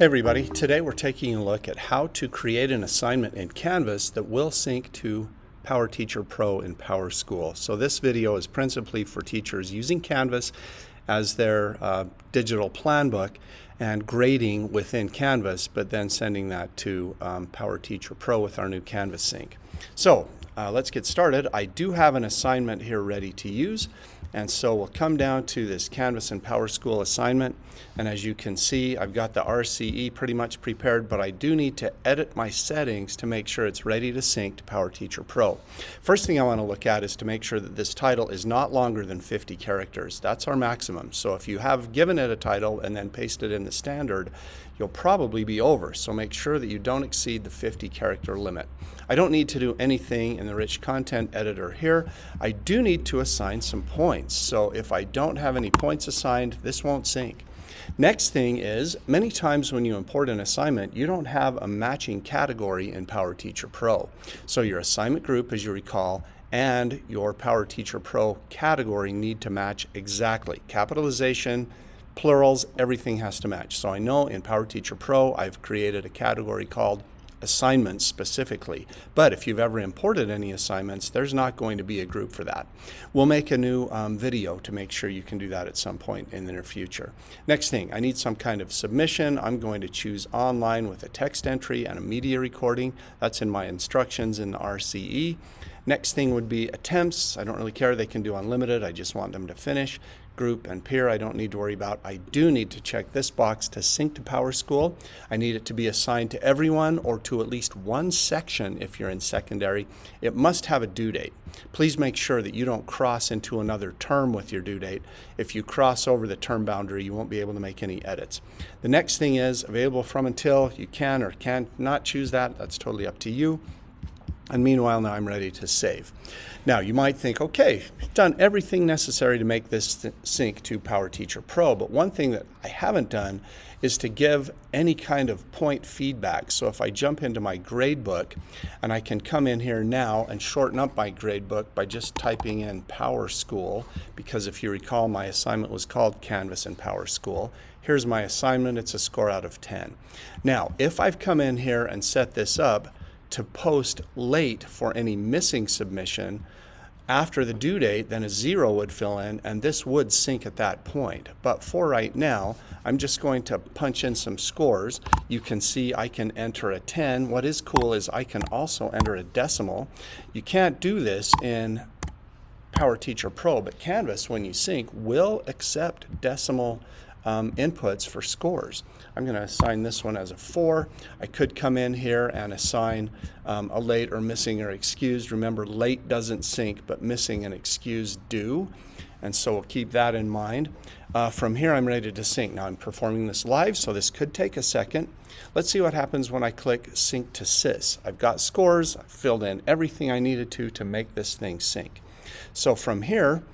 Hey everybody, today we're taking a look at how to create an assignment in Canvas that will sync to PowerTeacher Pro and PowerSchool. So this video is principally for teachers using Canvas as their digital plan book and grading within Canvas, but then sending that to PowerTeacher Pro with our new Canvas sync. So let's get started. I do have an assignment here ready to use. And so we'll come down to this Canvas and PowerSchool assignment. And as you can see, I've got the RCE pretty much prepared, but I do need to edit my settings to make sure it's ready to sync to PowerTeacher Pro. First thing I want to look at is to make sure that this title is not longer than 50 characters. That's our maximum. So if you have given it a title and then pasted in the standard, you'll probably be over. So make sure that you don't exceed the 50 character limit. I don't need to do anything in the rich content editor here. I do need to assign some points. So if I don't have any points assigned, this won't sync. Next thing is, many times when you import an assignment, you don't have a matching category in PowerTeacher Pro. So your assignment group, as you recall, and your PowerTeacher Pro category need to match exactly. Capitalization, plurals, everything has to match. So I know in PowerTeacher Pro, I've created a category called assignments specifically, but if you've ever imported any assignments, there's not going to be a group for that. We'll make a new video to make sure you can do that at some point in the near future. Next thing, I need some kind of submission. I'm going to choose online with a text entry and a media recording. That's in my instructions in the RCE. Next thing would be attempts. I don't really care, they can do unlimited, I just want them to finish. Group and peer I don't need to worry about. I do need to check this box to sync to PowerSchool. I need it to be assigned to everyone or to at least one section if you're in secondary. It must have a due date. Please make sure that you don't cross into another term with your due date. If you cross over the term boundary, you won't be able to make any edits. The next thing is available from until. You can or can not choose that. That's totally up to you. And meanwhile, now I'm ready to save. Now, you might think, okay, I've done everything necessary to make this sync to PowerTeacher Pro, but one thing that I haven't done is to give any kind of point feedback. So if I jump into my gradebook, and I can come in here now and shorten up my gradebook by just typing in PowerSchool, because if you recall, my assignment was called Canvas and PowerSchool. Here's my assignment, it's a score out of 10. Now, if I've come in here and set this up to post late for any missing submission after the due date, then a 0 would fill in and this would sync at that point. But for right now, I'm just going to punch in some scores. You can see I can enter a 10. What is cool is I can also enter a decimal. You can't do this in PowerTeacher Pro, but Canvas, when you sync, will accept decimal inputs for scores. I'm going to assign this one as a 4. I could come in here and assign a late or missing or excused. Remember, late doesn't sync, but missing and excused do. And so we'll keep that in mind. From here, I'm ready to sync. Now I'm performing this live, so this could take a second. Let's see what happens when I click Sync to Sys. I've got scores. I've filled in everything I needed to make this thing sync. So from here,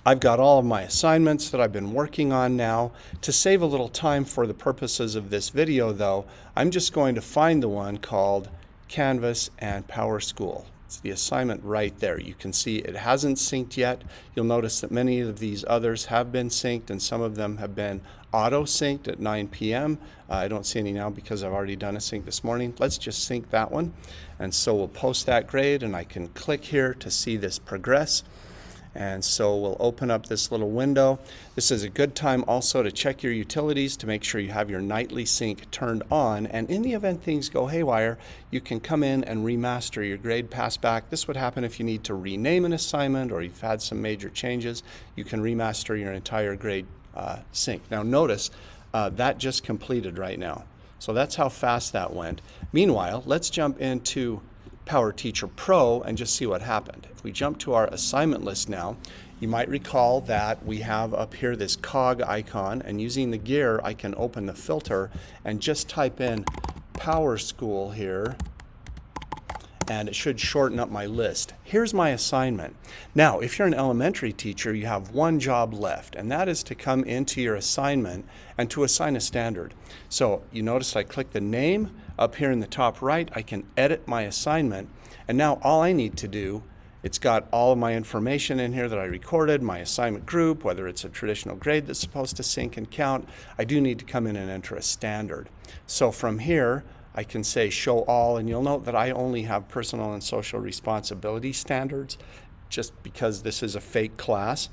I've got all of my assignments that I've been working on now. To save a little time for the purposes of this video though, I'm just going to find the one called Canvas and PowerSchool. It's the assignment right there. You can see it hasn't synced yet. You'll notice that many of these others have been synced and some of them have been auto-synced at 9 p.m. I don't see any now because I've already done a sync this morning. Let's just sync that one. And so we'll post that grade and I can click here to see this progress. And so we'll open up this little window. This is a good time also to check your utilities to make sure you have your nightly sync turned on. And in the event things go haywire, you can come in and remaster your grade pass back. This would happen if you need to rename an assignment or you've had some major changes. You can remaster your entire grade sync. Now notice that just completed right now. So that's how fast that went. Meanwhile, let's jump into PowerTeacher Pro and just see what happened. If we jump to our assignment list now, you might recall that we have up here this cog icon, and using the gear I can open the filter and just type in PowerSchool here and it should shorten up my list. Here's my assignment. Now, if you're an elementary teacher, you have one job left, and that is to come into your assignment and to assign a standard. So you notice I click the name up here in the top right, I can edit my assignment, and now all I need to do It's got all of my information in here that I recorded, my assignment group, whether it's a traditional grade that's supposed to sync and count. I do need to come in and enter a standard. So from here, I can say show all, and you'll note that I only have personal and social responsibility standards just because this is a fake class.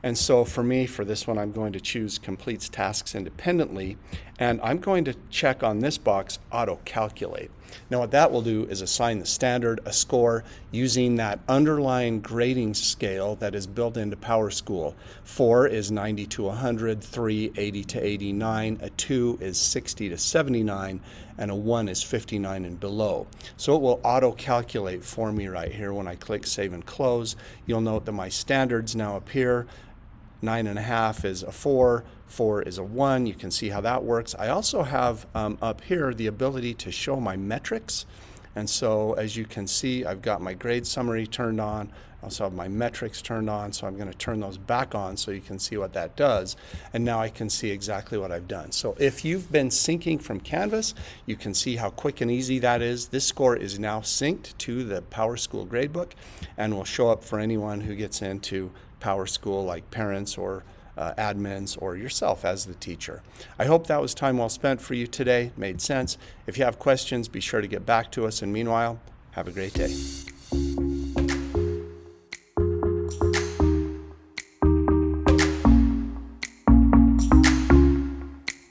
And so for me, for this one, I'm going to choose completes tasks independently, and I'm going to check on this box, auto calculate. Now what that will do is assign the standard a score using that underlying grading scale that is built into PowerSchool. 4 is 90 to 100, 3 80 to 89, a 2 is 60 to 79, and a 1 is 59 and below. So it will auto calculate for me right here when I click save and close. You'll note that my standards now appear. 9.5 is a 4, 4 is a 1. You can see how that works. I also have up here the ability to show my metrics. And so as you can see, I've got my grade summary turned on. I also have my metrics turned on, so I'm going to turn those back on so you can see what that does. And now I can see exactly what I've done. So if you've been syncing from Canvas, you can see how quick and easy that is. This score is now synced to the PowerSchool gradebook and will show up for anyone who gets into PowerSchool, like parents or admins or yourself as the teacher. I hope that was time well spent for you today. Made sense. If you have questions, be sure to get back to us, and meanwhile, have a great day.